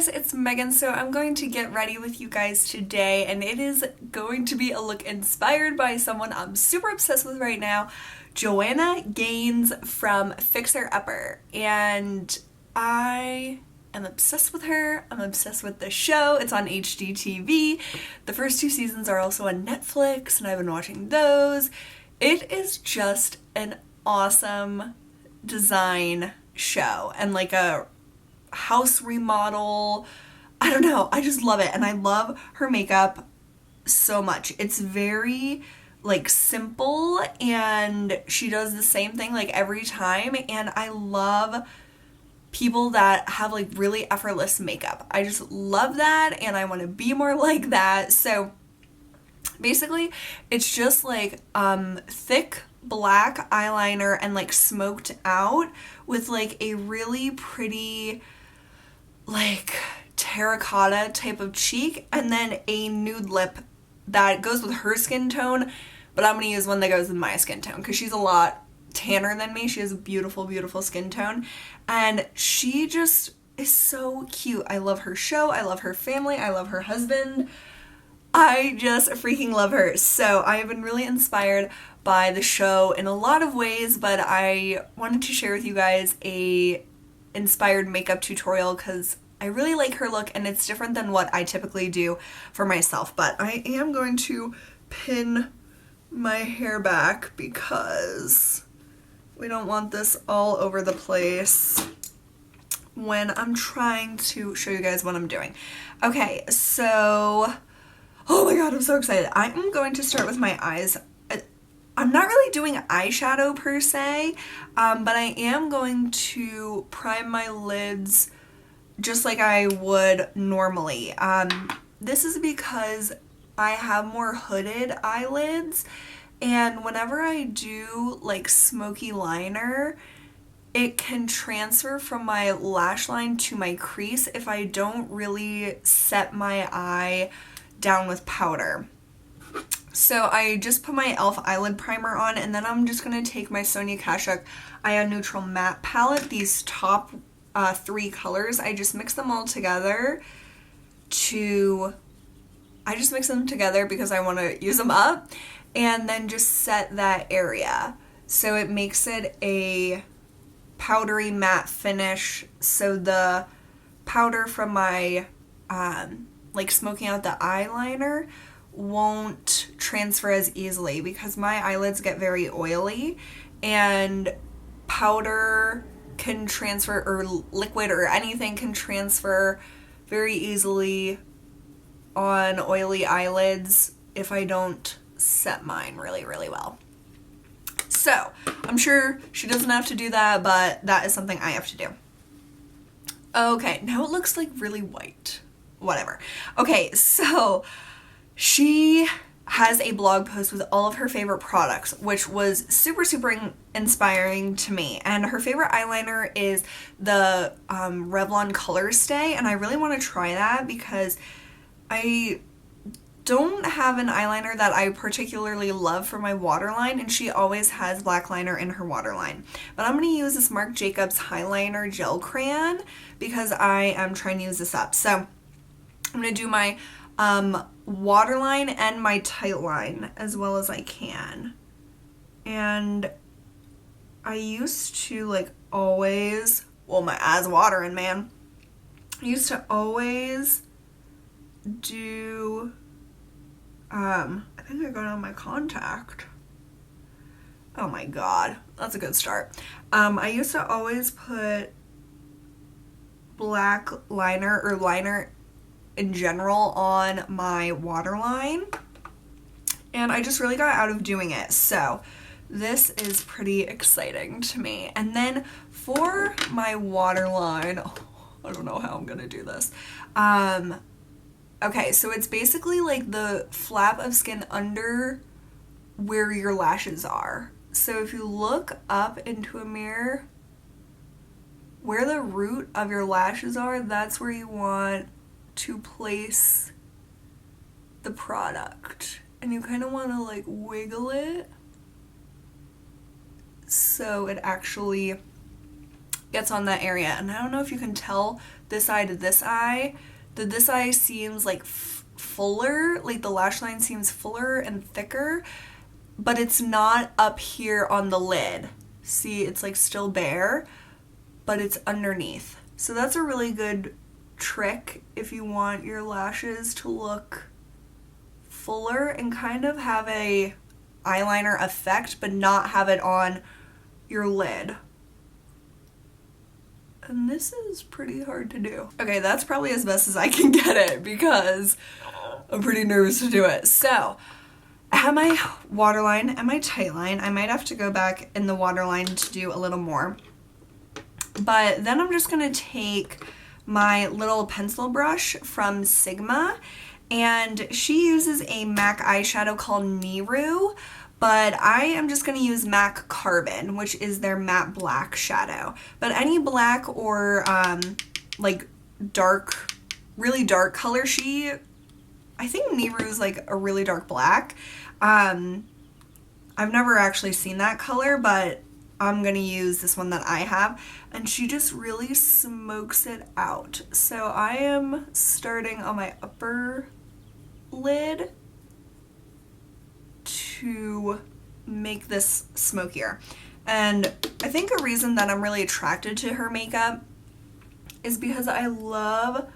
guys, it's Megan. So I'm going to get ready with you guys today, and it is going to be a look inspired by someone I'm super obsessed with right now, Joanna Gaines from Fixer Upper. And I am obsessed with her. I'm obsessed with the show. It's on HGTV. The first 2 seasons are also on Netflix, and I've been watching those. It is just an awesome design show and like a house remodel. I don't know, I just love it, and I love her makeup so much. It's very like simple, and she does the same thing like every time, and I love people that have like really effortless makeup. I just love that, and I want to be more like that. So basically it's just like thick black eyeliner and like smoked out with like a really pretty like terracotta type of cheek, and then a nude lip that goes with her skin tone, but I'm gonna use one that goes with my skin tone because she's a lot tanner than me. She has a beautiful, beautiful skin tone, and she just is so cute. I love her show. I love her family. I love her husband. I just freaking love her. So I have been really inspired by the show in a lot of ways, but I wanted to share with you guys a inspired makeup tutorial because I really like her look, and it's different than what I typically do for myself. But I am going to pin my hair back because we don't want this all over the place when I'm trying to show you guys what I'm doing. Okay, so oh my god, I'm so excited. I am going to start with my eyes. I'm not really doing eyeshadow per se, but I am going to prime my lids just like I would normally. This is because I have more hooded eyelids, and whenever I do like smoky liner, it can transfer from my lash line to my crease if I don't really set my eye down with powder. So I just put my e.l.f. eyelid primer on, and then I'm just going to take my Sonia Kashuk Ion Neutral Matte Palette, these top 3 colors. I just mix them all together because I want to use them up, and then just set that area. So it makes it a powdery matte finish, so the powder from my like smoking out the eyeliner won't transfer as easily because my eyelids get very oily, and powder can transfer, or liquid or anything can transfer very easily on oily eyelids if I don't set mine really, really well. So I'm sure she doesn't have to do that, but that is something I have to do. Okay, now it looks like really white. Whatever. Okay, so she has a blog post with all of her favorite products, which was super, super inspiring to me. And her favorite eyeliner is the Revlon Color Stay, and I really want to try that because I don't have an eyeliner that I particularly love for my waterline, and she always has black liner in her waterline. But I'm going to use this Marc Jacobs Highliner Gel Crayon because I am trying to use this up. So I'm going to do my waterline and my tight line as well as I can. And I used to like always, well, my eyes watering, man. I used to always do, I think I got on my contact. Oh my god, that's a good start. I used to always put black liner or liner in general on my waterline, and I just really got out of doing it, so this is pretty exciting to me. And then for my waterline, I don't know how I'm gonna do this. Okay, so it's basically like the flap of skin under where your lashes are. So if you look up into a mirror, where the root of your lashes are, that's where you want to place the product. And you kind of want to like wiggle it so it actually gets on that area. And I don't know if you can tell this eye to this eye, that this eye seems like fuller, like the lash line seems fuller and thicker, but it's not up here on the lid. See, it's like still bare, but it's underneath. So that's a really good trick if you want your lashes to look fuller and kind of have a eyeliner effect, but not have it on your lid. And this is pretty hard to do. Okay, that's probably as best as I can get it because I'm pretty nervous to do it. So, I have my waterline and my tightline. I might have to go back in the waterline to do a little more. But then I'm just gonna take my little pencil brush from Sigma, and she uses a MAC eyeshadow called Miru, but I am just going to use MAC Carbon, which is their matte black shadow. But any black or like dark, really dark color, I think Miru is like a really dark black. I've never actually seen that color, but I'm going to use this one that I have, and she just really smokes it out. So I am starting on my upper lid to make this smokier. And I think a reason that I'm really attracted to her makeup is because I love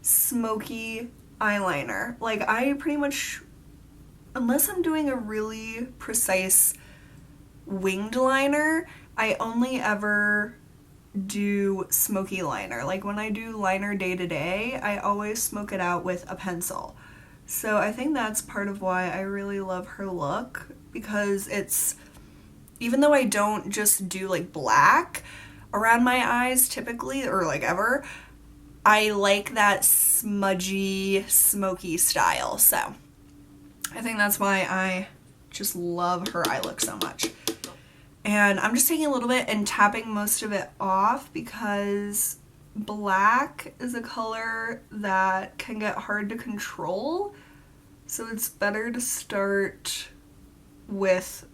smoky eyeliner. Like, I pretty much, unless I'm doing a really precise winged liner, I only ever do smoky liner. Like, when I do liner day to day, I always smoke it out with a pencil. So I think that's part of why I really love her look, because it's, even though I don't just do like black around my eyes typically, or like ever, I like that smudgy, smoky style. So I think that's why I just love her eye look so much. And I'm just taking a little bit and tapping most of it off because black is a color that can get hard to control, so it's better to start with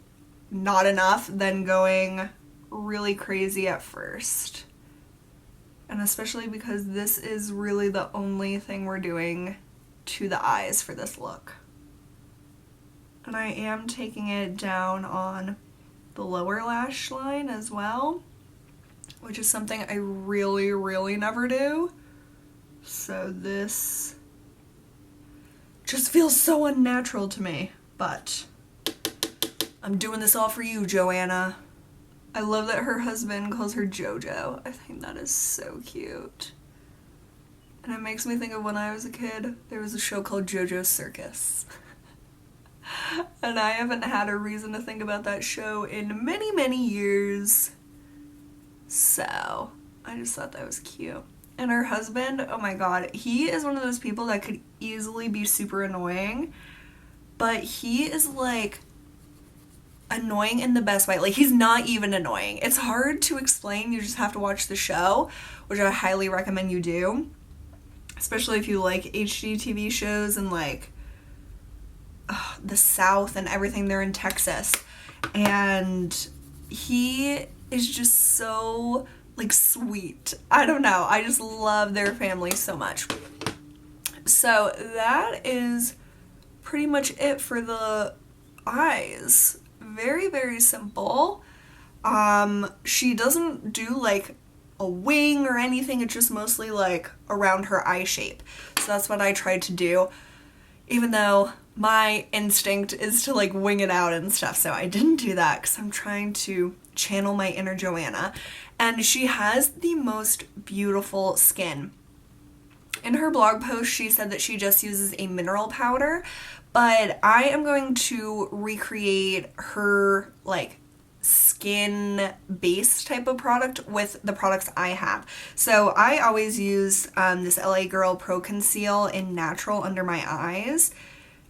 not enough than going really crazy at first. And especially because this is really the only thing we're doing to the eyes for this look. And I am taking it down on the lower lash line as well, which is something I really, really never do. So this just feels so unnatural to me, but I'm doing this all for you, Joanna. I love that her husband calls her Jojo. I think that is so cute. And it makes me think of when I was a kid, there was a show called JoJo's Circus. And I haven't had a reason to think about that show in many, many years. So, I just thought that was cute. And her husband, oh my god, he is one of those people that could easily be super annoying, but he is like annoying in the best way. Like, he's not even annoying. It's hard to explain. You just have to watch the show, which I highly recommend you do, especially if you like HGTV shows and like the South and everything. They're in Texas, and he is just so like sweet. I don't know, I just love their family so much. So that is pretty much it for the eyes. Very, very simple. She doesn't do like a wing or anything, it's just mostly like around her eye shape. So that's what I tried to do, even though my instinct is to like wing it out and stuff. So I didn't do that because I'm trying to channel my inner Joanna. And she has the most beautiful skin. In her blog post, she said that she just uses a mineral powder, but I am going to recreate her like skin base type of product with the products I have. So I always use this LA Girl Pro Conceal in Natural under my eyes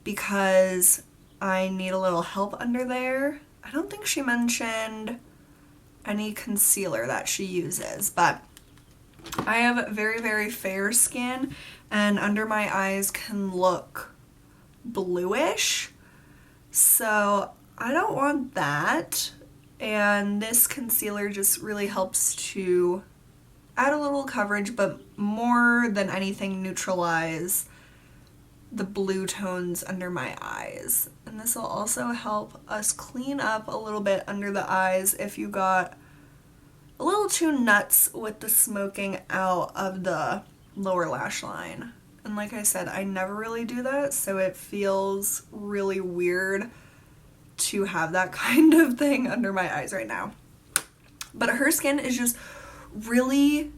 because I need a little help under there. I don't think she mentioned any concealer that she uses, but I have very, very fair skin and under my eyes can look bluish, so I don't want that. and this concealer just really helps to add a little coverage, but more than anything neutralize the blue tones under my eyes. And this will also help us clean up a little bit under the eyes if you got a little too nuts with the smoking out of the lower lash line. And like I said, I never really do that, so it feels really weird to have that kind of thing under my eyes right now. But her skin is just really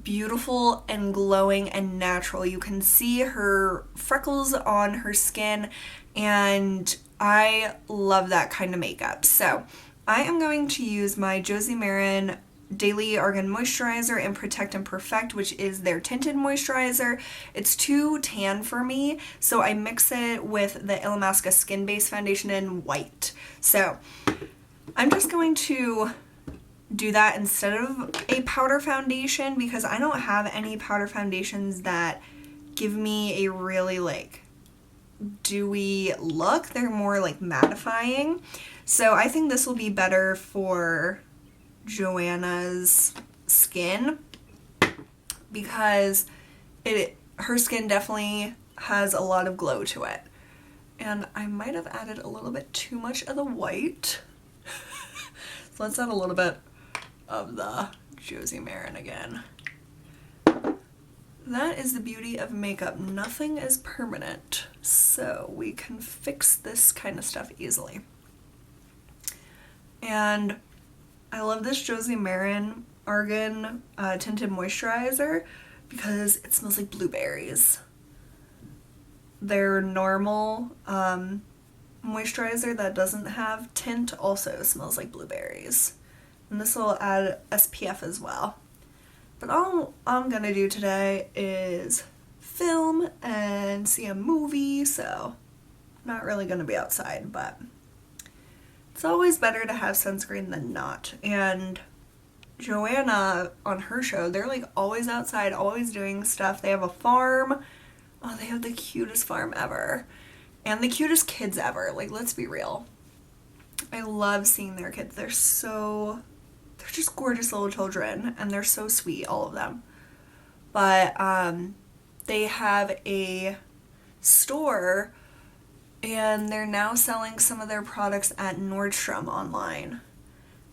beautiful and glowing and natural. You can see her freckles on her skin, and I love that kind of makeup. So I am going to use my Josie Maran Daily Argan Moisturizer in Protect and Perfect, which is their tinted moisturizer. It's too tan for me, so I mix it with the Illamasqua Skin Base Foundation in white. So I'm just going to do that instead of a powder foundation because I don't have any powder foundations that give me a really like dewy look. They're more like mattifying. So I think this will be better for JOANNA'S skin because her skin definitely has a lot of glow to it. And I might have added a little bit too much of the white. So let's add a little bit of the Josie Maran again. That is the beauty of makeup. Nothing is permanent, so we can fix this kind of stuff easily. And I love this Josie Maran Argan Tinted Moisturizer because it smells like blueberries. Their normal moisturizer that doesn't have tint also smells like blueberries. And this will add SPF as well. But all I'm gonna do today is film and see a movie, so I'm not really gonna be outside, but it's always better to have sunscreen than not. And Joanna on her show, they're like always outside, always doing stuff. They have a farm. Oh, they have the cutest farm ever. And the cutest kids ever. Like, let's be real. I love seeing their kids. They're just gorgeous little children, and they're so sweet, all of them. But they have a store, and they're now selling some of their products at Nordstrom online.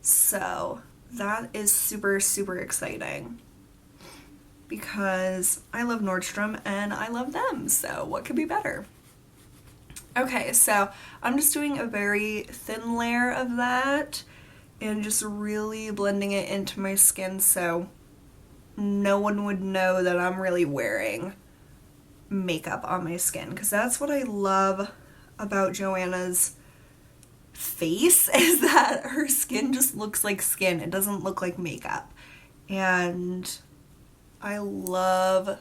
So that is super, super exciting because I love Nordstrom and I love them, so what could be better? Okay, so I'm just doing a very thin layer of that and just really blending it into my skin so no one would know that I'm really wearing makeup on my skin, because that's what I love about Joanna's face is that her skin just looks like skin. It doesn't look like makeup. And I love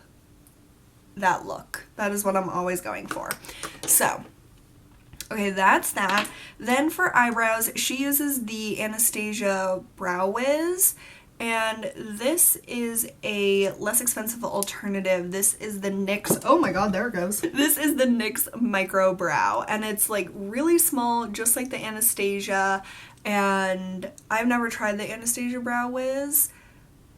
that look. That is what I'm always going for. So, okay, that's that. Then for eyebrows, she uses the Anastasia Brow Wiz, and this is a less expensive alternative. This is the NYX, oh my god, there it goes. This is the NYX Microbrow, and it's like really small, just like the Anastasia, and I've never tried the Anastasia Brow Wiz,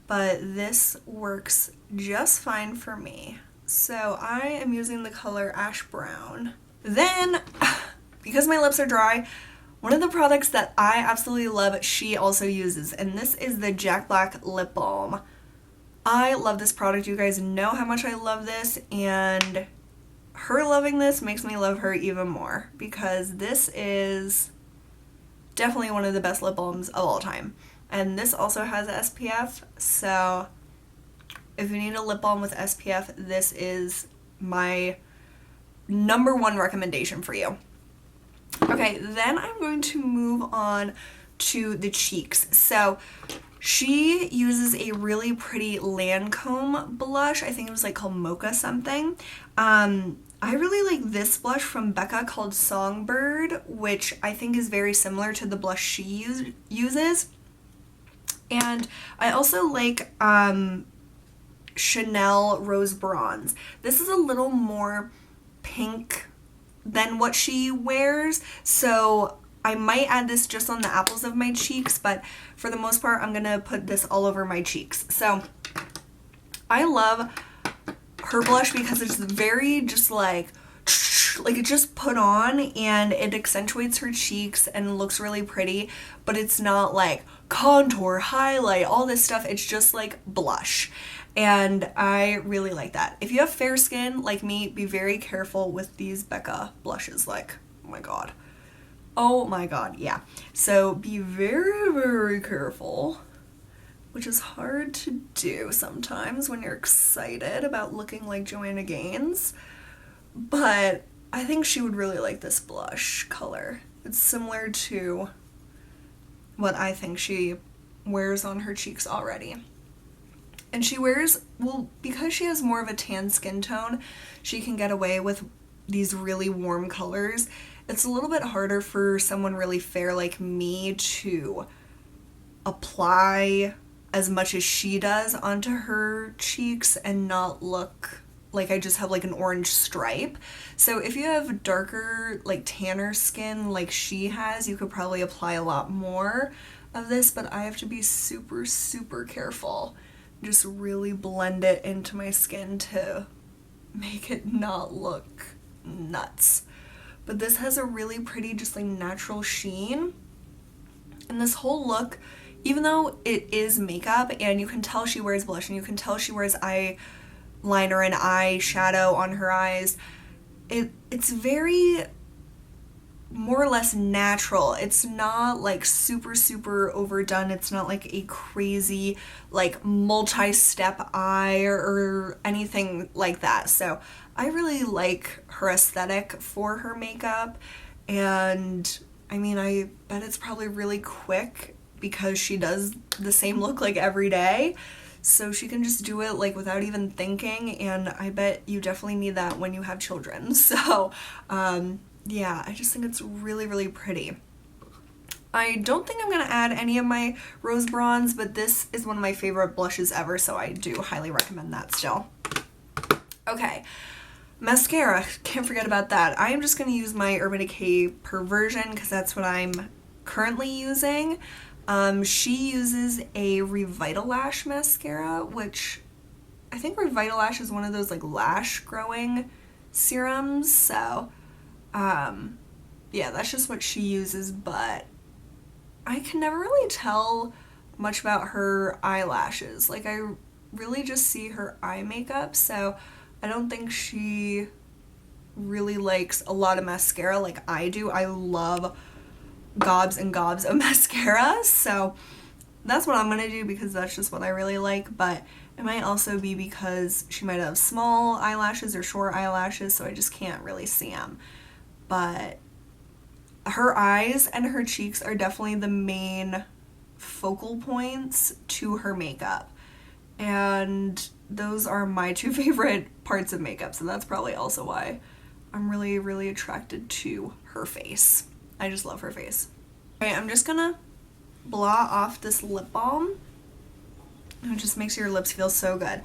but this works just fine for me. So I am using the color Ash Brown. Then, because my lips are dry, one of the products that I absolutely love, she also uses, and this is the Jack Black Lip Balm. I love this product. You guys know how much I love this, and her loving this makes me love her even more because this is definitely one of the best lip balms of all time. And this also has SPF, so if you need a lip balm with SPF, this is my #1 recommendation for you. Okay, then I'm going to move on to the cheeks. So she uses a really pretty Lancome blush. I think it was like called Mocha something. I really like this blush from Becca called Songbird, which I think is very similar to the blush she uses. And I also like Chanel Rose Bronze. This is a little more pink than what she wears, so I might add this just on the apples of my cheeks, but for the most part, I'm gonna put this all over my cheeks. So I love her blush because it's very just like it just put on and it accentuates her cheeks and looks really pretty, but it's not like contour, highlight, all this stuff. It's just like blush. And I really like that. If you have fair skin like me, be very careful with these Becca blushes. Like, oh my god. Oh my god, yeah. So be very, very careful, which is hard to do sometimes when you're excited about looking like Joanna Gaines. But I think she would really like this blush color. It's similar to what I think she wears on her cheeks already. And she wears, well, because she has more of a tan skin tone, she can get away with these really warm colors. It's a little bit harder for someone really fair like me to apply as much as she does onto her cheeks and not look like I just have like an orange stripe. So if you have darker, like tanner skin like she has, you could probably apply a lot more of this, but I have to be super, super careful. Just really blend it into my skin to make it not look nuts. But this has a really pretty, just like natural sheen. And this whole look, even though it is makeup and you can tell she wears blush and you can tell she wears eyeliner and eyeshadow on her eyes, it's very more or less natural. It's not like super, super overdone. It's not like a crazy like multi-step eye or anything like that. So I really like her aesthetic for her makeup, and I mean, I bet it's probably really quick because she does the same look like every day, so she can just do it like without even thinking, and I bet you definitely need that when you have children. So yeah, I just think it's really, really pretty. I don't think I'm gonna add any of my rose bronze, but this is one of my favorite blushes ever, so I do highly recommend that still. Okay, mascara, can't forget about that. I am just gonna use my Urban Decay Perversion because that's what I'm currently using. She uses a Revitalash mascara, which I think Revitalash is one of those like lash growing serums, so yeah, that's just what she uses, but I can never really tell much about her eyelashes. Like, I really just see her eye makeup, so I don't think she really likes a lot of mascara like I do. I love gobs and gobs of mascara, so that's what I'm gonna do because that's just what I really like, but it might also be because she might have small eyelashes or short eyelashes, so I just can't really see them. But her eyes and her cheeks are definitely the main focal points to her makeup, and those are my two favorite parts of makeup, so that's probably also why I'm really, really attracted to her face. I just love her face. Alright, I'm just gonna blot off this lip balm. It just makes your lips feel so good.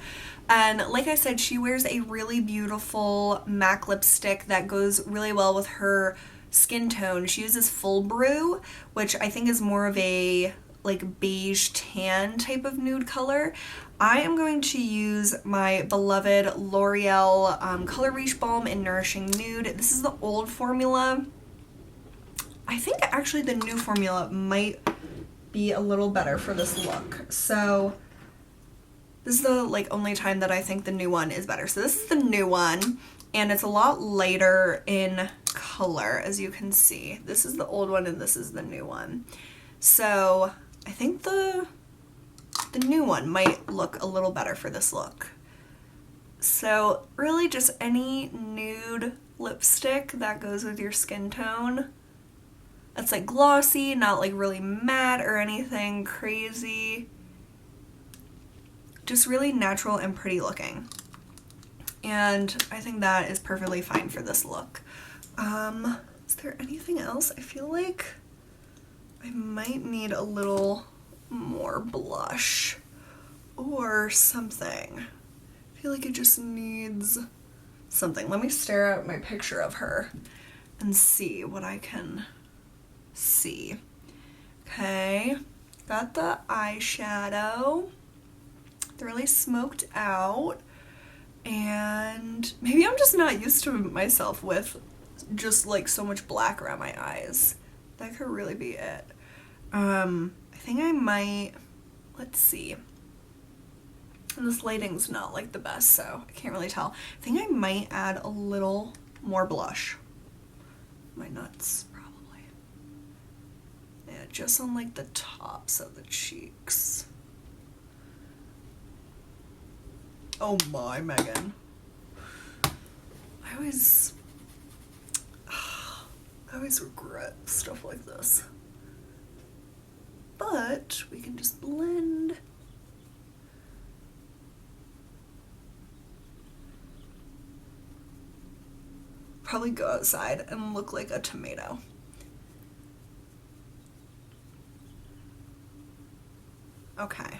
And like I said, she wears a really beautiful MAC lipstick that goes really well with her skin tone. She uses Full Brew, which I think is more of a like beige tan type of nude color. I am going to use my beloved L'Oreal Color Reach Balm in Nourishing Nude. This is the old formula. I think actually the new formula might be a little better for this look. So this is the like only time that I think the new one is better. So this is the new one, and it's a lot lighter in color, as you can see. This is the old one and this is the new one. So I think the new one might look a little better for this look. So really just any nude lipstick that goes with your skin tone. It's like glossy, not like really matte or anything crazy. Just really natural and pretty looking. And I think that is perfectly fine for this look. Is there anything else? I feel like I might need a little more blush or something. I feel like it just needs something. Let me stare at my picture of her and see what I can see. Okay, got the eyeshadow. They're really smoked out. And maybe I'm just not used to myself with just like so much black around my eyes. That could really be it. I think I might, let's see. And this lighting's not like the best, so I can't really tell. I think I might add a little more blush. My nuts, probably. Yeah, just on like the tops of the cheeks. Oh my, Megan. I always regret stuff like this. But we can just blend. Probably go outside and look like a tomato. Okay.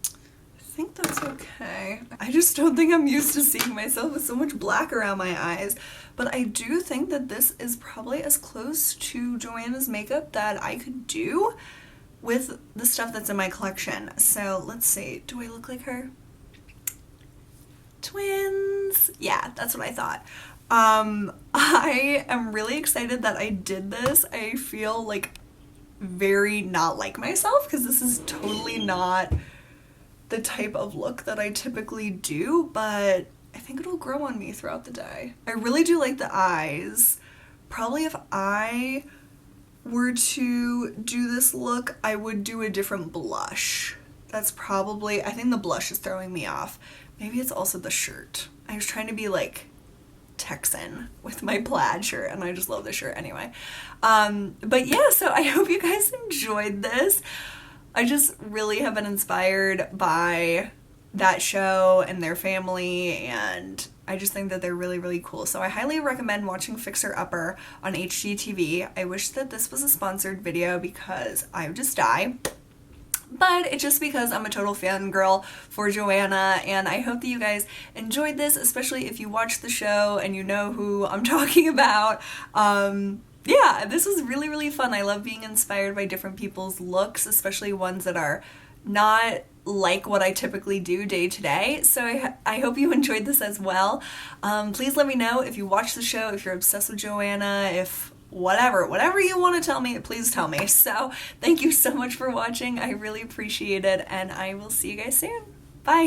I think that's okay. I just don't think I'm used to seeing myself with so much black around my eyes, but I do think that this is probably as close to Joanna's makeup that I could do with the stuff that's in my collection. So let's see, do I look like her? Twins! Yeah, that's what I thought. I am really excited that I did this. I feel like very not like myself because this is totally not the type of look that I typically do, but I think it'll grow on me throughout the day. I really do like the eyes. Probably if I were to do this look, I would do a different blush. That's probably, I think the blush is throwing me off. Maybe it's also the shirt. I was trying to be like Texan with my plaid shirt, and I just love this shirt anyway. But yeah, so I hope you guys enjoyed this. I just really have been inspired by that show and their family, and I just think that they're really, really cool. So I highly recommend watching Fixer Upper on HGTV. I wish that this was a sponsored video because I would just die. But it's just because I'm a total fangirl for Joanna, and I hope that you guys enjoyed this, especially if you watch the show and you know who I'm talking about. Yeah, this was really, really fun. I love being inspired by different people's looks, especially ones that are not like what I typically do day to day. So I hope you enjoyed this as well. Please let me know if you watch the show, if you're obsessed with Joanna, if whatever you want to tell me, please tell me. So thank you so much for watching. I really appreciate it, and I will see you guys soon. Bye.